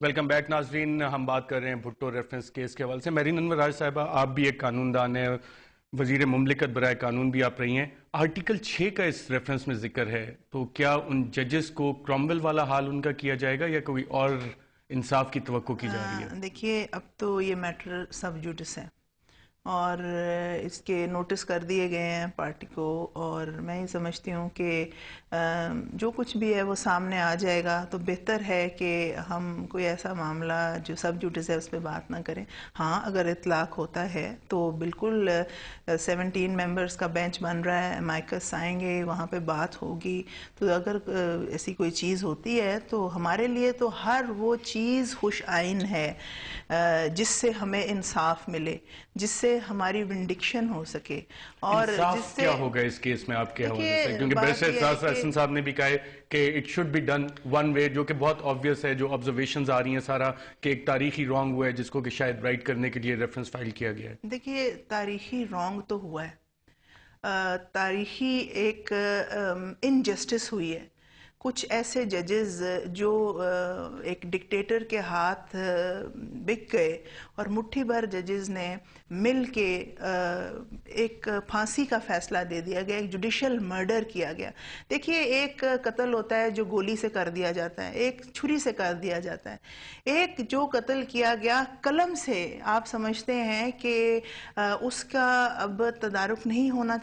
Welcome back ناظرین. ہم بات کر رہے ہیں بھٹو ریفرنس کیس کے حوالے سے. میرین انور راج صاحبہ، آپ بھی ایک قانون دان ہیں، وزیر مملکت برائے قانون بھی آپ رہی ہیں. آرٹیکل 6 کا اس ریفرنس میں ذکر ہے، تو کیا ان ججز کو کرامویل والا حال ان کا کیا جائے گا یا کوئی اور انصاف کی توقع کی جا رہی ہے؟ دیکھیے، اب تو یہ میٹر سب جوڈس ہے اور اس کے نوٹس کر دیے گئے ہیں پارٹی کو، اور میں یہ سمجھتی ہوں کہ جو کچھ بھی ہے وہ سامنے آ جائے گا تو بہتر ہے کہ ہم کوئی ایسا معاملہ جو سب جوڈس ہے اس پہ بات نہ کریں. ہاں، اگر اطلاق ہوتا ہے تو بالکل 17 ممبرز کا بینچ بن رہا ہے، مائکس آئیں گے، وہاں پہ بات ہوگی. تو اگر ایسی کوئی چیز ہوتی ہے تو ہمارے لیے تو ہر وہ چیز خوش آئین ہے جس سے ہمیں انصاف ملے، جس سے ہماری ونڈکشن ہو سکے. اور انصاف کیا ہوگا اس کیس میں آپ کے حوالے سے؟ کیونکہ بیرسٹر اعزاز احسن صاحب نے بھی کہا ہے کہ it should be done one way, جو کہ بہت آبویس ہے. جو آبزرویشنز آ رہی ہیں سارا کہ ایک تاریخی رانگ ہوا ہے جس کو کہ شاید رائٹ کرنے کے لیے ریفرنس فائل کیا گیا ہے. دیکھیے، تاریخی رانگ تو ہوا ہے، تاریخی ایک انجسٹس ہوئی ہے. کچھ ایسے ججز جو ایک ڈکٹیٹر کے ہاتھ بک گئے اور مٹھی بھر ججز نے مل کے ایک پھانسی کا فیصلہ دے دیا گیا، ایک جوڈیشل مرڈر کیا گیا. دیکھیے، ایک قتل ہوتا ہے جو گولی سے کر دیا جاتا ہے، ایک چھری سے کر دیا جاتا ہے. ایک جو قتل کیا گیا قلم سے، آپ سمجھتے ہیں کہ اس کا اب تدارک نہیں ہونا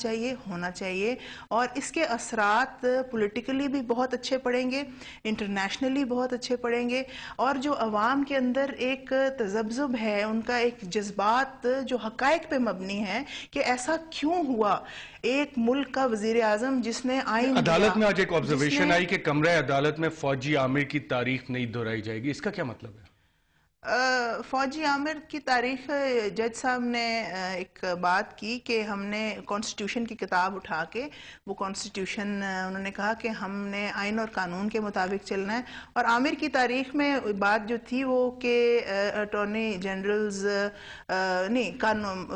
چاہیے اور اس کے اثرات پولیٹیکلی بھی بہت اچھے پڑیں گے، انٹرنیشنلی بہت اچھے پڑیں گے. اور جو عوام کے اندر ایک تذبذب ہے، ان کا ایک جذبات جو حقائق پہ مبنی ہے کہ ایسا کیوں ہوا. ایک ملک کا وزیر اعظم جس نے آئین عدالت میں آج ایک آبزرویشن آئی کہ کمرہ عدالت میں فوجی عامر کی تاریخ نہیں دہرائی جائے گی، اس کا کیا مطلب ہے؟ فوجی عامر کی تاریخ، جج صاحب نے ایک بات کی کہ ہم نے کانسٹیٹیوشن کی کتاب اٹھا کے وہ کانسٹیٹیوشن، انہوں نے کہا کہ ہم نے آئین اور قانون کے مطابق چلنا ہے. اور عامر کی تاریخ میں بات جو تھی وہ کہ اٹارنی جنرلز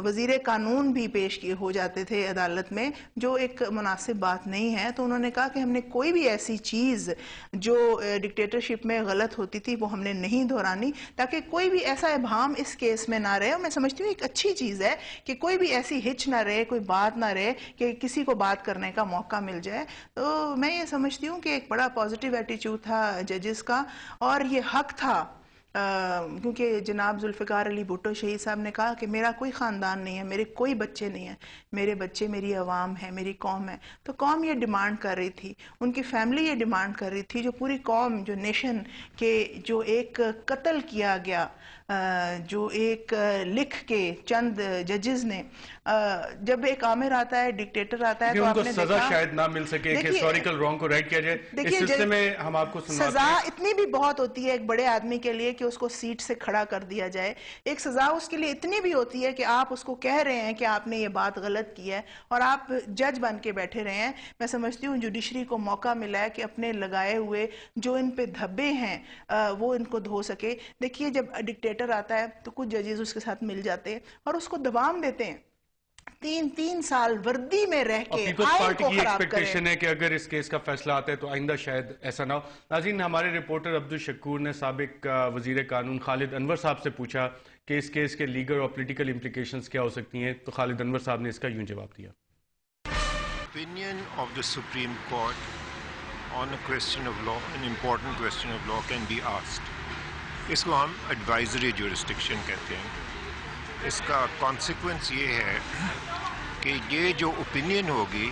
وزیر قانون بھی پیش ہو جاتے تھے عدالت میں، جو ایک مناسب بات نہیں ہے. تو انہوں نے کہا کہ ہم نے کوئی بھی ایسی چیز جو ڈکٹیٹرشپ میں غلط ہوتی تھی وہ ہم نے نہیں دہرانی، تاکہ کوئی بھی ایسا ابہام اس کیس میں نہ رہے. اور میں سمجھتی ہوں ایک اچھی چیز ہے کہ کوئی بھی ایسی ہچ نہ رہے، کوئی بات نہ رہے کہ کسی کو بات کرنے کا موقع مل جائے. تو میں یہ سمجھتی ہوں کہ ایک بڑا پازیٹیو ایٹیچیوڈ تھا ججز کا، اور یہ حق تھا کیونکہ جناب ذوالفقار علی بھٹو شہید صاحب نے کہا کہ میرا کوئی خاندان نہیں ہے، میرے کوئی بچے نہیں ہیں، میرے بچے میری عوام ہے، میری قوم ہے. تو قوم یہ ڈیمانڈ کر رہی تھی، ان کی فیملی یہ ڈیمانڈ کر رہی تھی، جو پوری قوم، جو نیشن کے جو ایک قتل کیا گیا، جو ایک لکھ کے چند ججز نے، جب ایک آمر آتا ہے، ڈکٹیٹر آتا ہے، تو آپ نے دیکھا سزا شاید نہ مل سکے کہ ہسٹوریکل رانگ کو رائٹ کیا جائے. اس سلسلے میں ہم آپ کو سنواتے ہیں. سزا اتنی بھی بہت ہوتی ہے ایک بڑے آدمی کے لیے کہ اس کو سیٹ سے کھڑا کر دیا جائے. ایک سزا اس کے لیے اتنی بھی ہوتی ہے کہ آپ اس کو کہہ رہے ہیں کہ آپ نے یہ بات غلط کی ہے اور آپ جج بن کے بیٹھے رہے ہیں. میں سمجھتی ہوں جوڈیشری کو موقع ملا ہے کہ اپنے لگائے ہوئے جو ان پہ دھبے ہیں وہ ان کو دھو سکے. دیکھیے، جب ڈکٹیٹر آتا ہے تو کچھ ججز اس کے ساتھ مل جاتے ہیں اور اس کو دبام دیتے ہیں، 3 سال وردی میں رہ کے پیپلز آئین پارٹی کو کی خراب کرے. ایکسپیکٹیشن ہے کہ اگر اس کیس کا فیصلہ آتا ہے تو آئندہ شاید ایسا نہ ہو. ناظرین، ہمارے رپورٹر عبدالشکور نے سابق وزیر قانون خالد انور صاحب سے پوچھا کہ اس کیس کے لیگل اور پولیٹیکل امپلیکیشنز کیا ہو سکتی ہیں، تو خالد انور صاحب نے اس کا یوں جواب دیا. Opinion of the Supreme Court on a question of law, an important question of law, can be asked. اس کو ہم ایڈوائزری جورسڈکشن کہتے ہیں. اس کا کانسیکوینس یہ ہے کہ یہ جو اوپینین ہوگی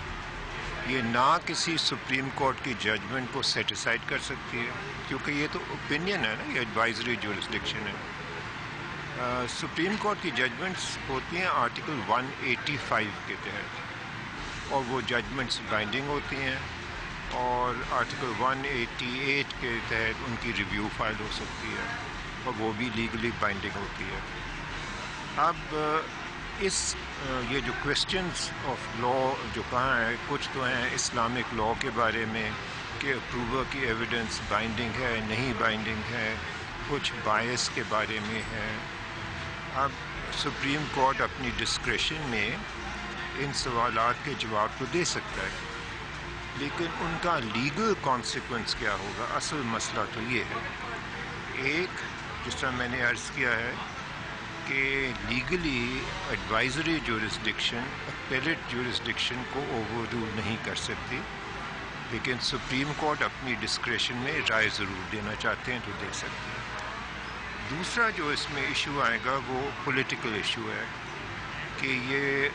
یہ نہ کسی سپریم کورٹ کی ججمنٹ کو سیٹیسائڈ کر سکتی ہے، کیونکہ یہ تو اوپینین ہے نا، یہ ایڈوائزری جورسڈکشن ہے. سپریم کورٹ کی ججمنٹس ہوتی ہیں آرٹیکل 185 کے تحت، اور وہ ججمنٹس بائنڈنگ ہوتی ہیں، اور آرٹیکل 188 کے تحت ان کی ریویو فائل ہو سکتی ہے اور وہ بھی لیگلی بائنڈنگ ہوتی ہے. اب یہ جو کوسچنز آف لا جو کہاں ہے، کچھ تو ہیں اسلامک لا کے بارے میں کہ اپروور کی ایویڈنس بائنڈنگ ہے نہیں بائنڈنگ ہے، کچھ بائس کے بارے میں ہے. اب سپریم کورٹ اپنی ڈسکریشن میں ان سوالات کے جواب تو دے سکتا ہے، لیکن ان کا لیگل کانسیکوینس کیا ہوگا، اصل مسئلہ تو یہ ہے. ایک جس طرح میں نے عرض کیا ہے کہ legally advisory jurisdiction appellate jurisdiction کو اوور رول نہیں کر سکتی، لیکن سپریم کورٹ اپنی ڈسکریشن میں رائے ضرور دینا چاہتے ہیں تو دے سکتے ہیں۔ دوسرا جو اس میں ایشو آئے گا وہ پولیٹیکل ایشو ہے کہ یہ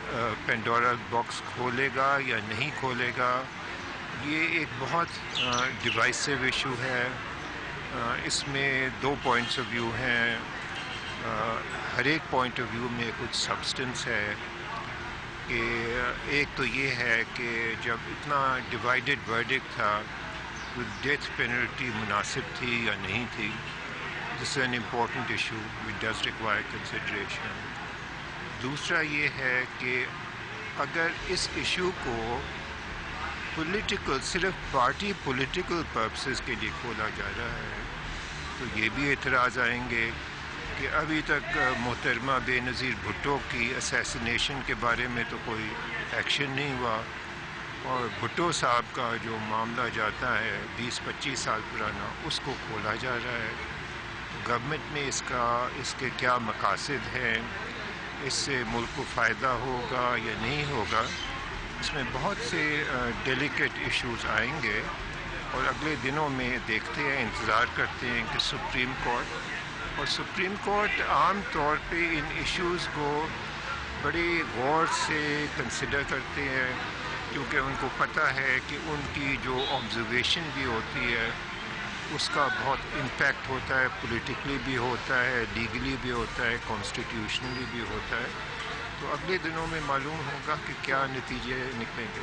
پینڈورا باکس کھولے گا یا نہیں کھولے گا۔ یہ ایک بہت ڈیوائسو ایشو ہے، اس میں دو پوائنٹس آف ویو ہیں، ہر ایک پوائنٹ آف ویو میں کچھ سبسٹنس ہے کہ ایک تو یہ ہے کہ جب اتنا ڈیوائیڈڈ ورڈکٹ تھا تو ڈیتھ پینلٹی مناسب تھی یا نہیں تھی۔ This is an important issue which does require consideration. دوسرا یہ ہے کہ اگر اس ایشو کو پولیٹیکل صرف پارٹی پولیٹیکل پرپسز کے لیے کھولا جا رہا ہے تو یہ بھی اعتراض آئیں گے کہ ابھی تک محترمہ بے نظیر بھٹو کی اسیسینیشن کے بارے میں تو کوئی ایکشن نہیں ہوا، اور بھٹو صاحب کا جو معاملہ جاتا ہے 20-25 سال پرانا اس کو کھولا جا رہا ہے۔ گورنمنٹ میں اس کے کیا مقاصد ہیں، اس سے ملک کو فائدہ ہوگا یا نہیں ہوگا، اس میں بہت سے ڈیلیکیٹ ایشوز آئیں گے، اور اگلے دنوں میں دیکھتے ہیں، انتظار کرتے ہیں کہ سپریم کورٹ عام طور پہ ان ایشوز کو بڑی غور سے کنسیڈر کرتے ہیں، کیونکہ ان کو پتہ ہے کہ ان کی جو آبزرویشن بھی ہوتی ہے اس کا بہت امپیکٹ ہوتا ہے، پولیٹیکلی بھی ہوتا ہے، لیگلی بھی ہوتا ہے، کانسٹیٹیوشنلی بھی ہوتا ہے۔ تو اگلے دنوں میں معلوم ہوگا کہ کیا نتیجے نکلیں گے۔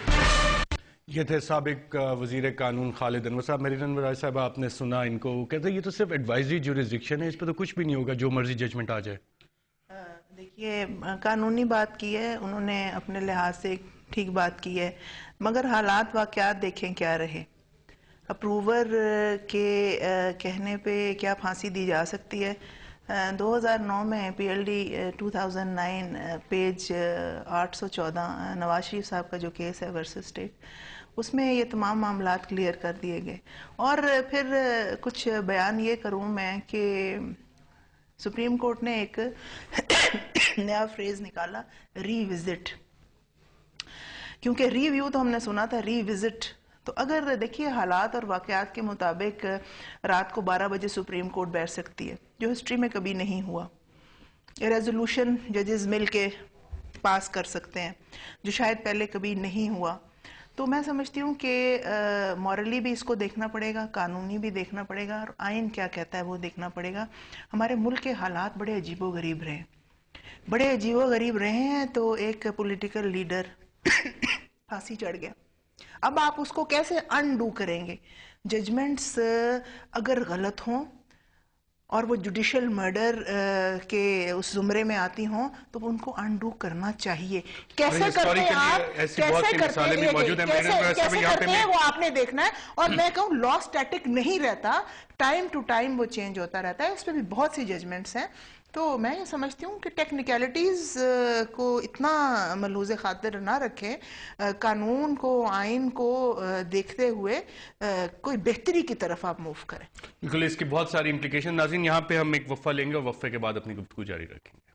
یہ تھے سابق وزیر قانون خالد انور صاحب۔ میرین انور راج صاحب، آپ نے سنا ان کو، وہ کہتے ہیں یہ تو صرف ایڈوائزری جورسڈکشن ہے، اس پہ تو کچھ بھی نہیں ہوگا، جو مرضی ججمنٹ آ جائے۔ دیکھیے، قانونی بات کی ہے انہوں نے، اپنے لحاظ سے ٹھیک بات کی ہے، مگر حالات واقعات دیکھیں کیا رہے۔ اپروور کے کہنے پہ کیا پھانسی دی جا سکتی ہے؟ 2009 میں P L D 2009 page 814 Nawaz Sharif صاحب کا جو کیس ہے ورسس اسٹیٹ، اس میں یہ تمام معاملات کلیئر کر دیے گئے۔ اور پھر کچھ بیان یہ کروں میں کہ سپریم کورٹ نے ایک نیا فریز نکالا، ری وزٹ، کیونکہ ریویو تو ہم نے سنا تھا، ری وزٹ تو اگر دیکھیے حالات اور واقعات کے مطابق رات کو 12 بجے سپریم کورٹ بیٹھ سکتی ہے، جو ہسٹری میں کبھی نہیں ہوا۔ ریزولوشن ججز مل کے پاس کر سکتے ہیں، جو شاید پہلے کبھی نہیں ہوا۔ تو میں سمجھتی ہوں کہ مورلی بھی اس کو دیکھنا پڑے گا، قانونی بھی دیکھنا پڑے گا، اور آئین کیا کہتا ہے وہ دیکھنا پڑے گا۔ ہمارے ملک کے حالات بڑے عجیب و غریب رہے ہیں، تو ایک پولیٹیکل لیڈر پھانسی چڑھ گیا، اب آپ اس کو کیسے انڈو کریں گے؟ ججمنٹس اگر غلط ہوں اور وہ جوڈیشل مرڈر کے اس زمرے میں آتی ہوں تو ان کو انڈو کرنا چاہیے۔ کیسے کرتے ہیں آپ، کیسے کرتے ہیں وہ آپ نے دیکھنا ہے۔ اور میں کہوں لا اسٹیٹک نہیں رہتا، ٹائم ٹو ٹائم وہ چینج ہوتا رہتا ہے، اس پہ بھی بہت سی ججمنٹس ہیں۔ تو میں یہ سمجھتی ہوں کہ ٹیکنیکلٹیز کو اتنا ملحوظ خاطر نہ رکھیں، قانون کو، آئین کو دیکھتے ہوئے کوئی بہتری کی طرف آپ موو کریں۔ بالکل، اس کی بہت ساری امپلیکیشن۔ ناظرین، یہاں پہ ہم ایک وقفہ لیں گے اور وقفے کے بعد اپنی گفتگو جاری رکھیں گے۔